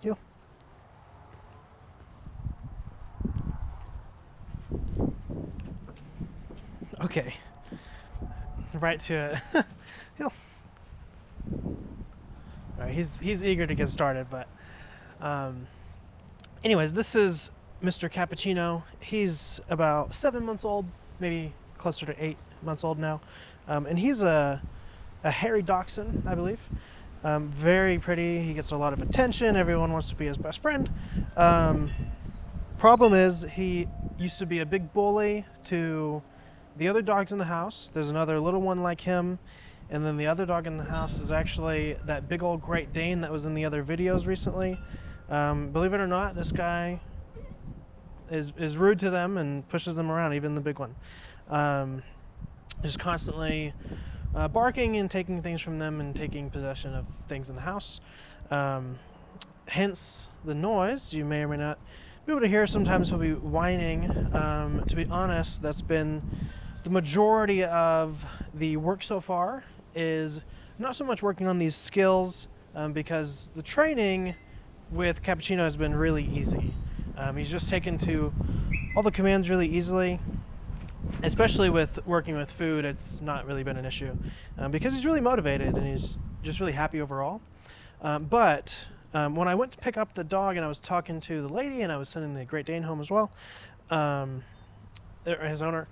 Heel. Okay. Right to it. Heel. All right, he's eager to get started, but anyways, this is Mr. Cappuccino. He's about 7 months old, maybe closer to 8 months old now, and he's a hairy dachshund, I believe. Very pretty. He gets a lot of attention. Everyone wants to be his best friend. Problem is, he used to be a big bully to the other dogs in the house. There's another little one like him, and then the other dog in the house is actually that big old Great Dane that was in the other videos recently. Believe it or not, this guy is rude to them and pushes them around, even the big one. Just constantly barking and taking things from them and taking possession of things in the house. Hence the noise you may or may not be able to hear. Sometimes he'll be whining. To be honest, that's been the majority of the work so far, is not so much working on these skills, because the training with Cappuccino has been really easy. He's just taken to all the commands really easily. Especially with working with food, it's not really been an issue, because he's really motivated and he's just really happy overall. But when I went to pick up the dog and I was talking to the lady and I was sending the Great Dane home as well, his owner,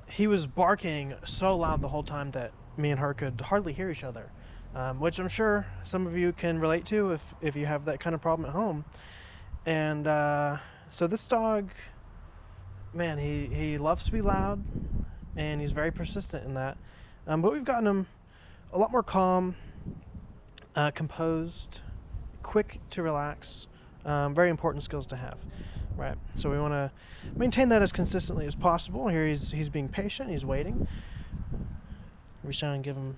he was barking so loud the whole time that me and her could hardly hear each other, which I'm sure some of you can relate to if you have that kind of problem at home. And so this dog, man, he loves to be loud, and he's very persistent in that. But we've gotten him a lot more calm, composed, quick to relax. Very important skills to have, right? So we want to maintain that as consistently as possible. Here he's being patient. He's waiting. Reach down and give him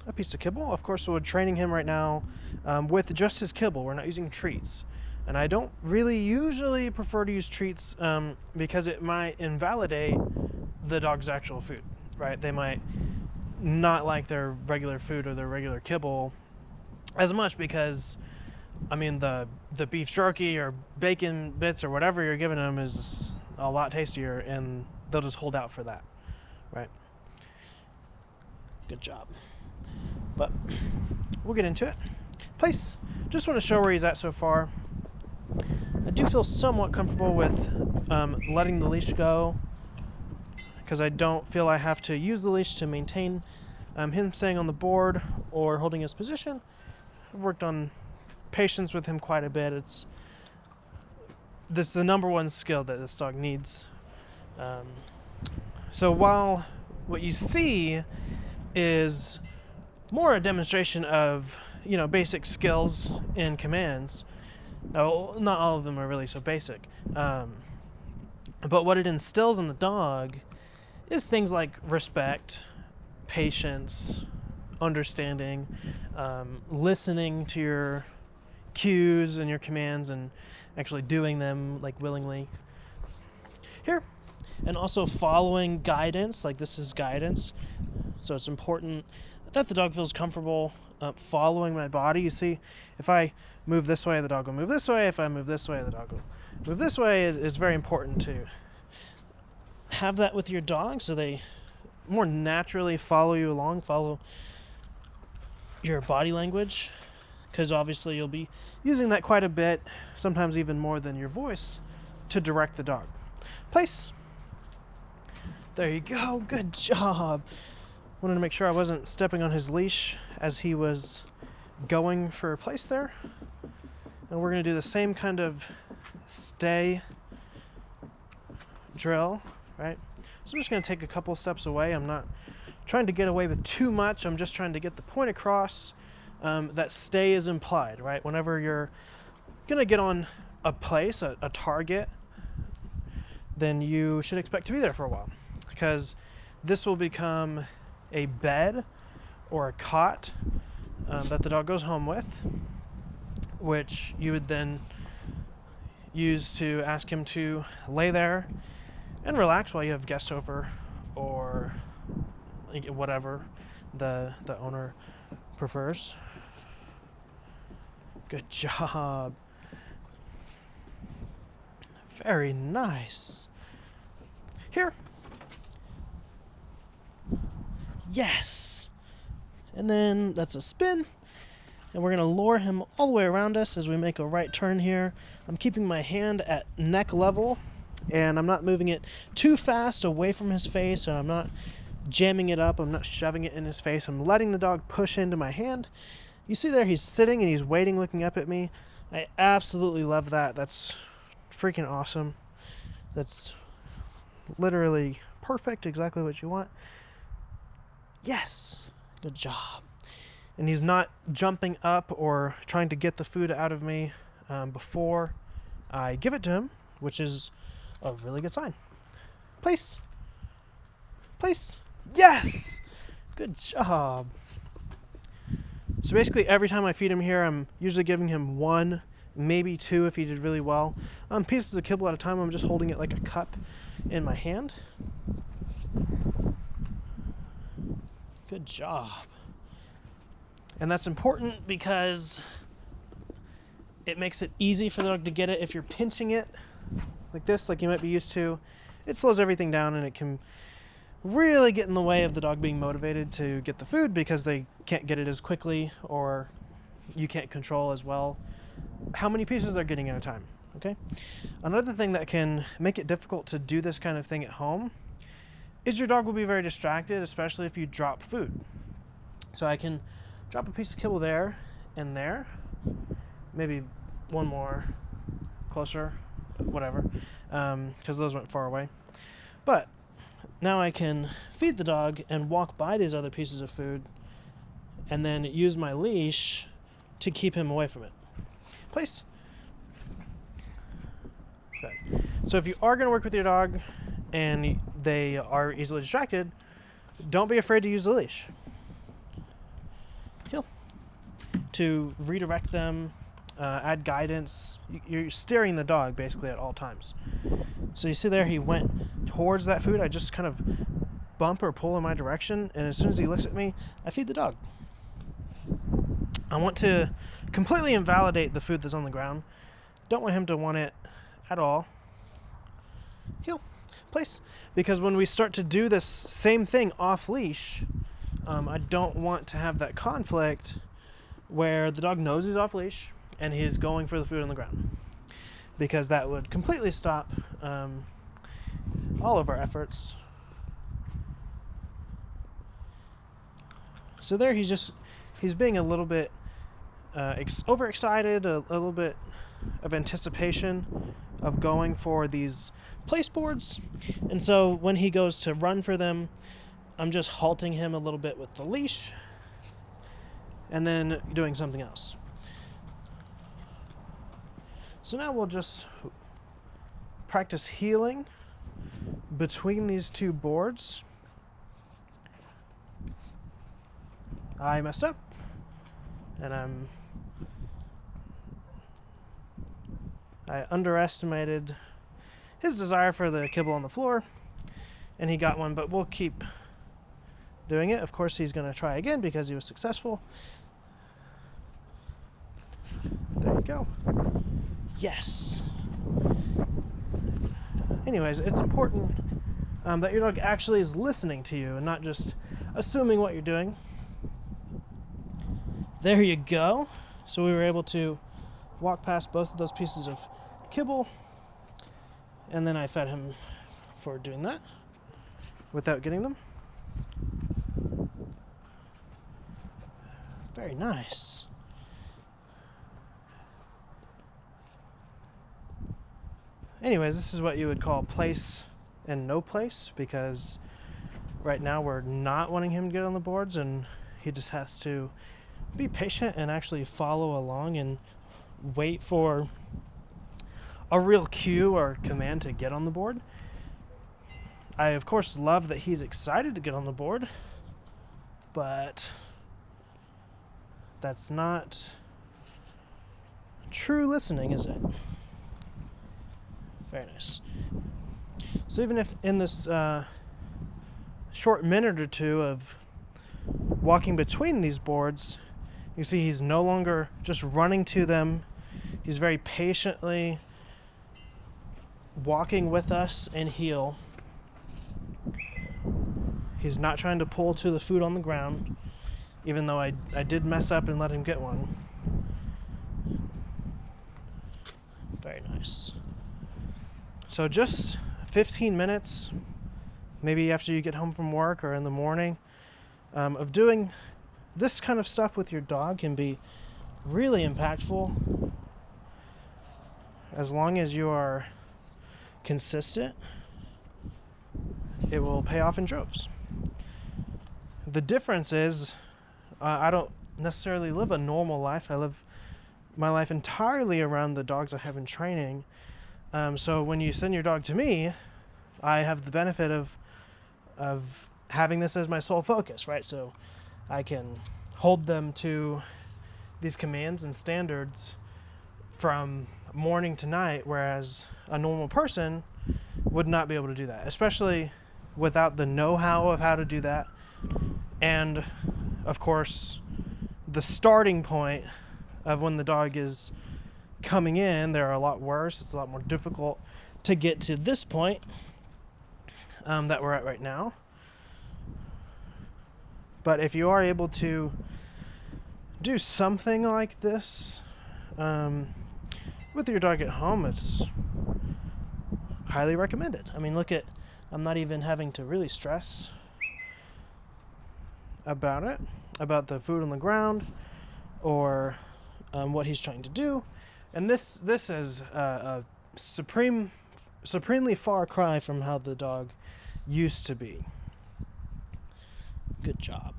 a piece of kibble. Of course, we're training him right now with just his kibble. We're not using treats. And I don't really usually prefer to use treats, because it might invalidate the dog's actual food, right? They might not like their regular food or their regular kibble as much because, I mean, the beef jerky or bacon bits or whatever you're giving them is a lot tastier, and they'll just hold out for that, right? Good job. But we'll get into it. Place. Just want to show where he's at so far. I do feel somewhat comfortable with letting the leash go, because I don't feel I have to use the leash to maintain him staying on the board or holding his position. I've worked on patience with him quite a bit. This is the number one skill that this dog needs. So while what you see is more a demonstration of, basic skills and commands, not all of them are really so basic. But what it instills in the dog is things like respect, patience, understanding, listening to your cues and your commands and actually doing them like willingly. Here. And also following guidance, like this is guidance. So it's important that the dog feels comfortable following my body. You see, if I move this way, the dog will move this way. If I move this way, the dog will move this way. It's very important to have that with your dog so they more naturally follow you along, follow your body language, because obviously you'll be using that quite a bit, sometimes even more than your voice, to direct the dog. Place. There you go. Good job. Wanted to make sure I wasn't stepping on his leash as he was going for a place there. And we're going to do the same kind of stay drill, right? So I'm just going to take a couple steps away. I'm not trying to get away with too much. I'm just trying to get the point across that stay is implied, right? Whenever you're going to get on a place, a target, then you should expect to be there for a while, because this will become a bed or a cot that the dog goes home with, which you would then use to ask him to lay there and relax while you have guests over, or whatever the owner prefers. Good job. Very nice. Here. Yes. And then that's a spin. And we're going to lure him all the way around us as we make a right turn here. I'm keeping my hand at neck level, and I'm not moving it too fast away from his face, and I'm not jamming it up. I'm not shoving it in his face. I'm letting the dog push into my hand. You see there, he's sitting and he's waiting, looking up at me. I absolutely love that. That's freaking awesome. That's literally perfect, exactly what you want. Yes, good job. And he's not jumping up or trying to get the food out of me before I give it to him, which is a really good sign. Place. Place. Yes! Good job. So basically every time I feed him here, I'm usually giving him 1, maybe 2 if he did really well. Pieces of kibble at a time. I'm just holding it like a cup in my hand. Good job. And that's important because it makes it easy for the dog to get it. If you're pinching it like this, like you might be used to, it slows everything down and it can really get in the way of the dog being motivated to get the food because they can't get it as quickly, or you can't control as well how many pieces they're getting at a time. Okay? Another thing that can make it difficult to do this kind of thing at home is your dog will be very distracted, especially if you drop food. So I can drop a piece of kibble there and there, maybe one more closer, whatever, because those went far away. But now I can feed the dog and walk by these other pieces of food and then use my leash to keep him away from it. Place. Good. So if you are going to work with your dog and they are easily distracted, don't be afraid to use the leash. Heel. To redirect them, add guidance. You're steering the dog basically at all times. So you see there, he went towards that food. I just kind of bump or pull in my direction, and as soon as he looks at me, I feed the dog. I want to completely invalidate the food that's on the ground. Don't want him to want it at all. Heel. Place. Because when we start to do this same thing off leash, I don't want to have that conflict where the dog knows he's off leash and he's going for the food on the ground, because that would completely stop all of our efforts. So there he's being a little bit overexcited, a little bit of anticipation of going for these place boards. And so when he goes to run for them, I'm just halting him a little bit with the leash and then doing something else. So now we'll just practice heeling between these two boards. I messed up, and I underestimated his desire for the kibble on the floor, and he got one, but we'll keep doing it. Of course, he's going to try again because he was successful. There you go. Yes. Anyways, it's important that your dog actually is listening to you and not just assuming what you're doing. There you go. So we were able to walk past both of those pieces of kibble, and then I fed him for doing that without getting them. Very nice. Anyways, this is what you would call place and no place, because right now we're not wanting him to get on the boards, and he just has to be patient and actually follow along and wait for a real cue or command to get on the board. I, of course, love that he's excited to get on the board, but that's not true listening, is it? Very nice. So even if in this short minute or two of walking between these boards, You see he's no longer just running to them. He's very patiently walking with us in heel. He's not trying to pull to the food on the ground, even though I did mess up and let him get one. Very nice. So just 15 minutes, maybe after you get home from work or in the morning, of doing this kind of stuff with your dog can be really impactful as long as you are consistent. It will pay off in droves. The difference is I don't necessarily live a normal life. I live my life entirely around the dogs I have in training. So when you send your dog to me, I have the benefit of having this as my sole focus, right? So I can hold them to these commands and standards from morning to night, whereas a normal person would not be able to do that, especially without the know-how of how to do that. And of course, the starting point of when the dog is coming in, they're a lot worse. It's a lot more difficult to get to this point that we're at right now. But if you are able to do something like this with your dog at home, it's highly recommended. I mean, I'm not even having to really stress about it, about the food on the ground or what he's trying to do. And this is a supremely far cry from how the dog used to be. Good job.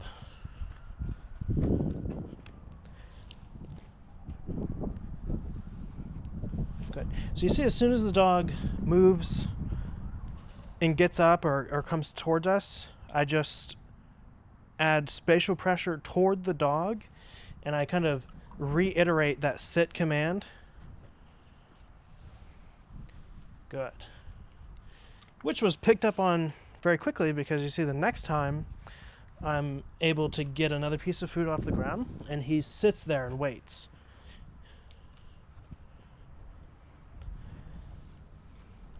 Good. So you see, as soon as the dog moves and gets up or comes towards us, I just add spatial pressure toward the dog, and I kind of reiterate that sit command. Good. Which was picked up on very quickly, because you see the next time I'm able to get another piece of food off the ground, and he sits there and waits.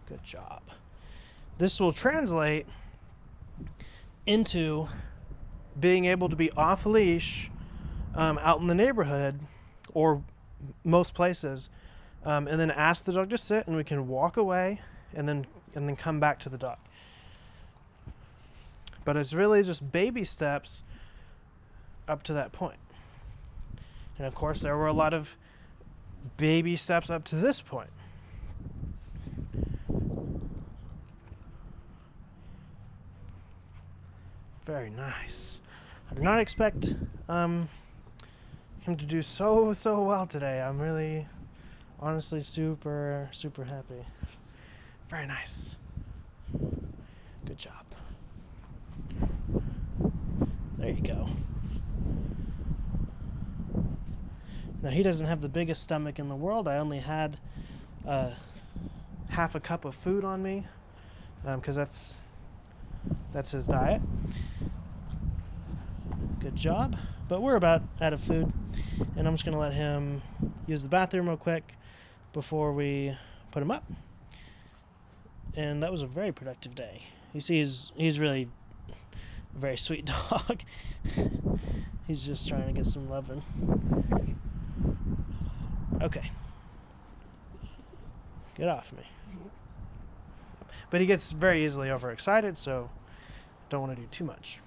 Good job. This will translate into being able to be off leash out in the neighborhood or most places, and then ask the dog to sit, and we can walk away and then come back to the dog. But it's really just baby steps up to that point. And of course, there were a lot of baby steps up to this point. Very nice. I did not expect him to do so well today. I'm really, honestly, super happy. Very nice. Good job. There you go. Now, he doesn't have the biggest stomach in the world. I only had half a cup of food on me, because that's his diet. Good job. But we're about out of food, and I'm just going to let him use the bathroom real quick before we put him up. And that was a very productive day. You see, he's really a very sweet dog. He's just trying to get some loving. Okay. Get off me. But he gets very easily overexcited, so don't want to do too much.